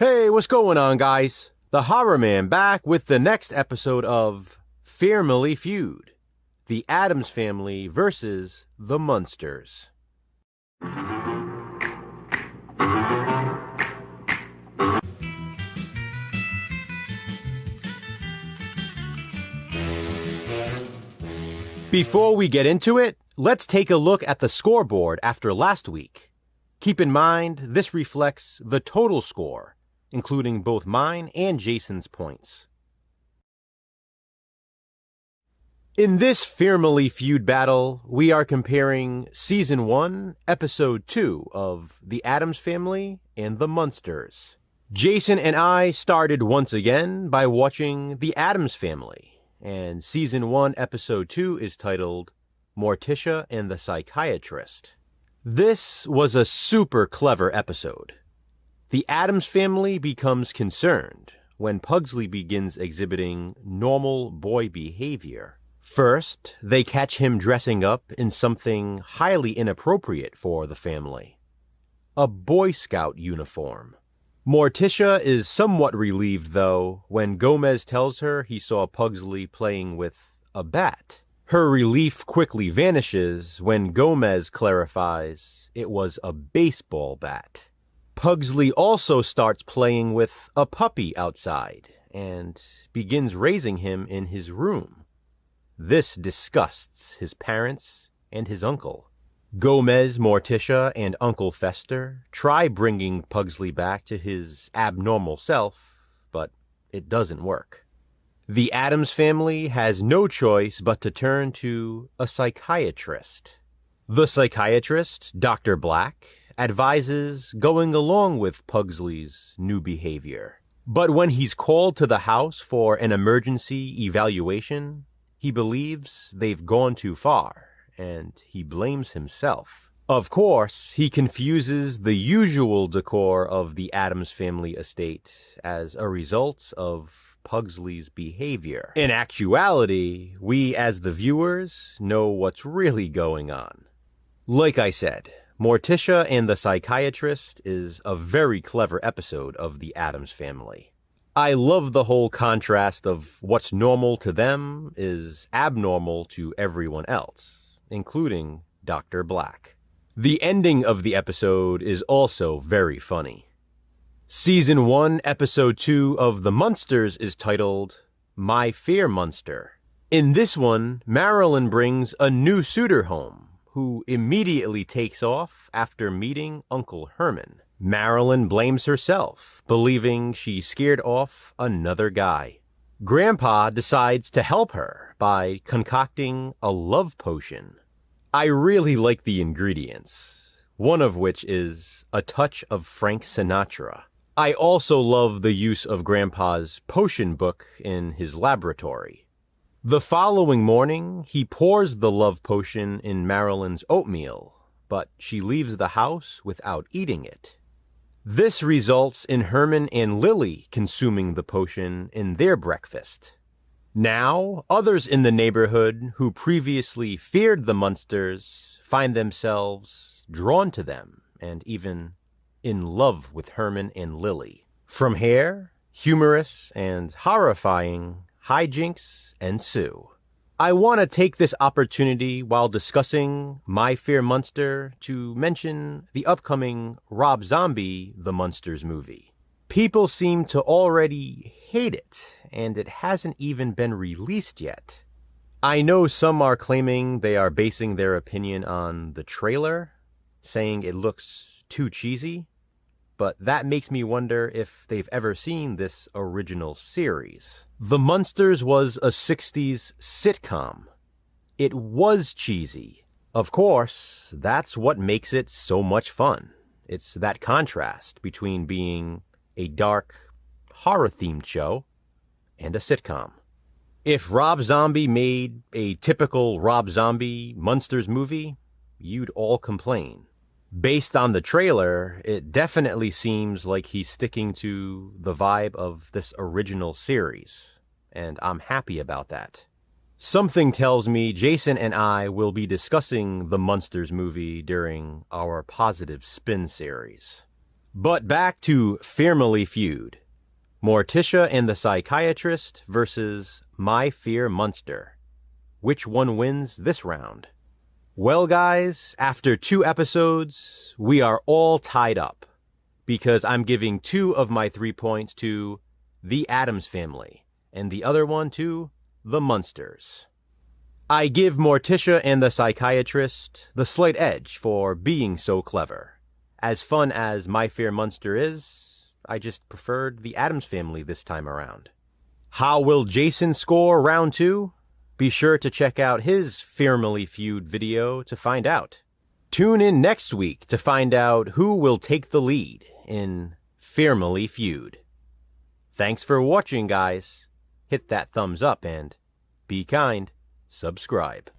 Hey, what's going on, guys? TheHORRORman back with the next episode of FEARmily Feud. The Addams Family versus the Munsters. Before we get into it, let's take a look at the scoreboard after last week. Keep in mind, this reflects the total score, including both mine and Jason's points. In this FEARmily Feud battle, we are comparing Season 1, Episode 2 of The Addams Family and the Munsters. Jason and I started once again by watching The Addams Family, and Season 1, Episode 2 is titled Morticia and the Psychiatrist. This was a super clever episode. The Addams Family becomes concerned when Pugsley begins exhibiting normal boy behavior. First, they catch him dressing up in something highly inappropriate for the family: a Boy Scout uniform. Morticia is somewhat relieved, though, when Gomez tells her he saw Pugsley playing with a bat. Her relief quickly vanishes when Gomez clarifies it was a baseball bat. Pugsley also starts playing with a puppy outside and begins raising him in his room. This disgusts his parents and his uncle. Gomez, Morticia, and Uncle Fester try bringing Pugsley back to his abnormal self, but it doesn't work. The Addams Family has no choice but to turn to a psychiatrist. The psychiatrist, Dr. Black, advises going along with Pugsley's new behavior. But when he's called to the house for an emergency evaluation, he believes they've gone too far, and he blames himself. Of course, he confuses the usual decor of the Addams Family estate as a result of Pugsley's behavior. In actuality, we as the viewers know what's really going on. Like I said, Morticia and the Psychiatrist is a very clever episode of The Addams Family. I love the whole contrast of what's normal to them is abnormal to everyone else, including Dr. Black. The ending of the episode is also very funny. Season 1, Episode 2 of The Munsters is titled My Fair-Munster. In this one, Marilyn brings a new suitor home, who immediately takes off after meeting Uncle Herman. Marilyn blames herself, believing she scared off another guy. Grandpa decides to help her by concocting a love potion. I really like the ingredients, one of which is a touch of Frank Sinatra. I also love the use of Grandpa's potion book in his laboratory. The following morning, he pours the love potion in Marilyn's oatmeal, but she leaves the house without eating it. This results in Herman and Lily consuming the potion in their breakfast. Now, others in the neighborhood who previously feared the Munsters find themselves drawn to them and even in love with Herman and Lily. From here, humorous and horrifying hijinks ensue. I want to take this opportunity while discussing My Fair-Munster to mention the upcoming Rob Zombie The Munsters movie. People seem to already hate it, and it hasn't even been released yet. I know some are claiming they are basing their opinion on the trailer, saying it looks too cheesy, but that makes me wonder if they've ever seen this original series. The Munsters was a 60s sitcom. It was cheesy. Of course, that's what makes it so much fun. It's that contrast between being a dark, horror-themed show and a sitcom. If Rob Zombie made a typical Rob Zombie Munsters movie, you'd all complain. Based on the trailer, it definitely seems like he's sticking to the vibe of this original series, and I'm happy about that. Something tells me Jason and I will be discussing the Munsters movie during our Positive Spin series. But back to FEARmily Feud. Morticia and the Psychiatrist versus My Fair-Munster. Which one wins this round? Well, guys, after 2 episodes, we are all tied up, because I'm giving 2 of my 3 points to the Addams Family, and the other one to the Munsters. I give Morticia and the Psychiatrist the slight edge for being so clever. As fun as My Fair-Munster is, I just preferred the Addams Family this time around. How will Jason score round 2? Be sure to check out his FEARmily Feud video to find out. Tune in next week to find out who will take the lead in FEARmily Feud. Thanks for watching, guys. Hit that thumbs up and be kind. Subscribe.